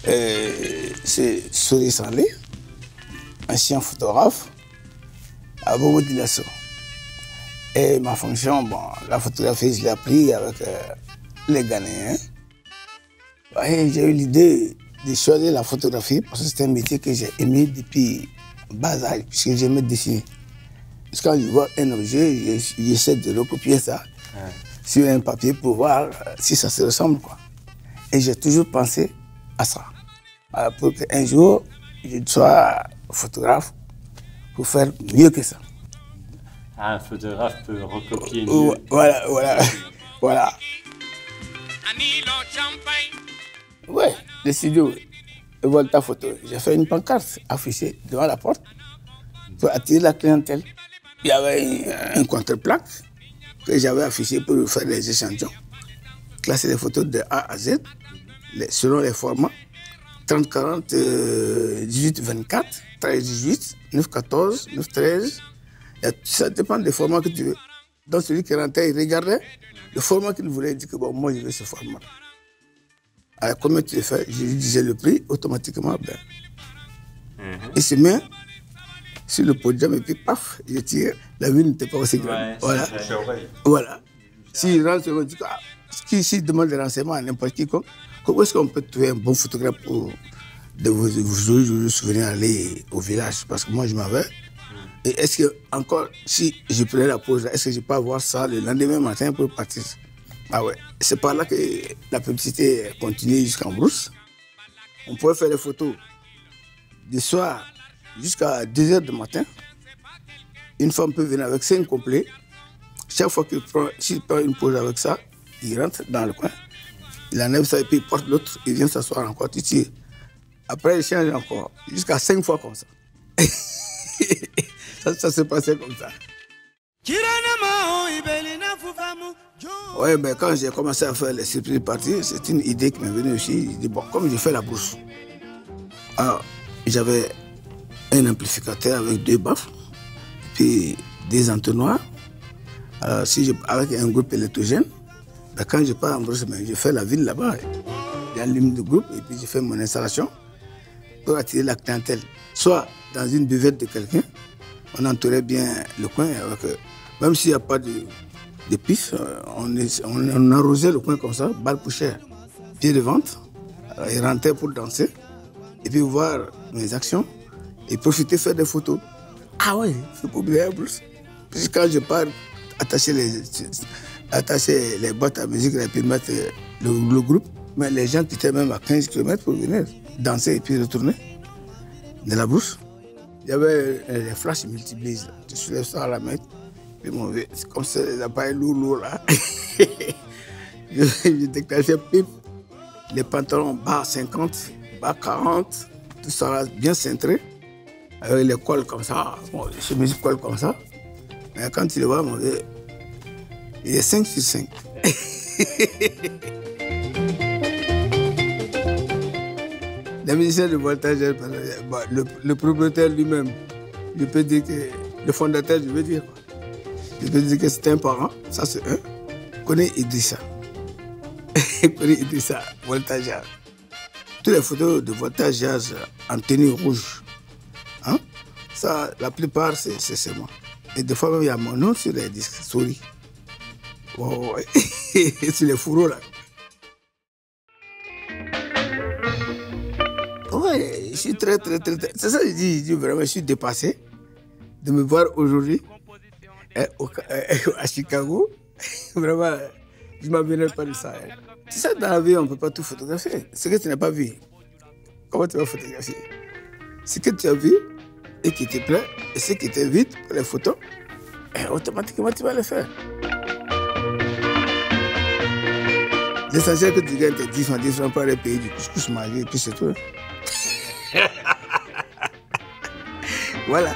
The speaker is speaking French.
C'est Souri Sanlé, ancien photographe à Bobo Dioulasso. Et ma fonction, bon, la photographie, je l'ai appris avec les Ghanéens. Ouais, j'ai eu l'idée de choisir la photographie parce que c'est un métier que j'ai aimé depuis bas âge, puisque j'aimais dessiner. Parce que quand je vois un objet, j'essaie de recopier ça sur un papier pour voir si ça se ressemble, quoi. Et j'ai toujours pensé à ça. Pour qu'un jour, je sois photographe pour faire mieux que ça. Un photographe peut recopier mieux. Voilà. Ouais, le studio Volta Photo. J'ai fait une pancarte affichée devant la porte pour attirer la clientèle. Il y avait un contre-plaque que j'avais affiché pour faire les échantillons. Classer les photos de A à Z, selon les formats. 30-40, 18-24, 13-18, 9-14, 9-13. Ça dépend des formats que tu veux. Donc celui qui rentrait, il regardait le format qu'il voulait, il dit que bon, moi je veux ce format. Alors combien tu le fais? Je lui disais le prix, automatiquement, ben. Il se met sur le podium et puis paf, je tire. La vue n'était pas aussi grande. Voilà. S'il rentre, il dit s'il demande des renseignements à n'importe qui, comment est-ce qu'on peut trouver un bon photographe pour de vous souvenir aller au village? Parce que moi je m'en vais. Et est-ce que, encore, si je prenais la pause, est-ce que je peux avoir ça le lendemain matin pour partir? Ah ouais. C'est par là que la publicité continue jusqu'en brousse. On pouvait faire des photos du soir jusqu'à 2h du matin. Une femme peut venir avec 5 complets. Chaque fois s'il prend une pause avec ça, il rentre dans le coin. Il enlève ça et puis il porte l'autre, il vient s'asseoir encore, tu tires. Après, il change encore, jusqu'à 5 fois comme ça. Ça s'est passé comme ça. Oui, mais quand j'ai commencé à faire les surprises parties, c'est une idée qui m'est venue aussi. Je dis, bon, comme je fais la brousse, alors j'avais un amplificateur avec 2 baffes, puis des entonnoirs. Alors, avec un groupe électrogène, ben, quand je pars en brousse, ben, je fais la ville là-bas. J'allume le groupe et puis je fais mon installation pour attirer la clientèle. Soit dans une buvette de quelqu'un, on entourait bien le coin, avec, même s'il n'y a pas de pif, on arrosait le coin comme ça, balle poussière, pied de vente. Alors, ils rentraient pour danser et puis voir mes actions et profiter faire des photos. Ah oui, c'est pour bien plus. Puis quand je pars attacher les boîtes à musique et puis mettre le groupe, mais les gens qui étaient même à 15 km pour venir danser et puis retourner de la brousse. Il y avait les flashs multiblaze. Tu soulèves ça à la main. C'est comme ça, les appareils lourds là. Je déclenchais pip. Les pantalons bas 50, bas 40, tout ça là, bien cintré. Avec les cols comme ça, bon, les chemises cols comme ça. Mais quand tu le vois, il est 5 sur 5. Les musiciens de Voltage, le propriétaire lui-même, je peux dire que le fondateur, je veux dire, je peux dire que c'est un parent, ça c'est un. Connaît Idrissa. Connaît Idrissa, Voltage Jazz. Toutes les photos de Voltage Jazz en tenue rouge, hein? Ça, la plupart, c'est moi. Et des fois, même, il y a mon nom sur les disques, Souri. Oh, ouais. Sur les fourreaux là. Ouais, je suis très. C'est ça que je dis vraiment, je suis dépassé de me voir aujourd'hui à Chicago. Vraiment, je ne m'en venais pas de ça. Tu sais, dans la vie, on ne peut pas tout photographier. Ce que tu n'as pas vu, comment tu vas photographier? Ce que tu as vu et qui te plaît, et ce qui te vide pour les photos, automatiquement, tu vas le faire. L'essentiel que tu gagnes, c'est 10 francs par les pays du couscous mangé, et puis c'est tout. Voilà.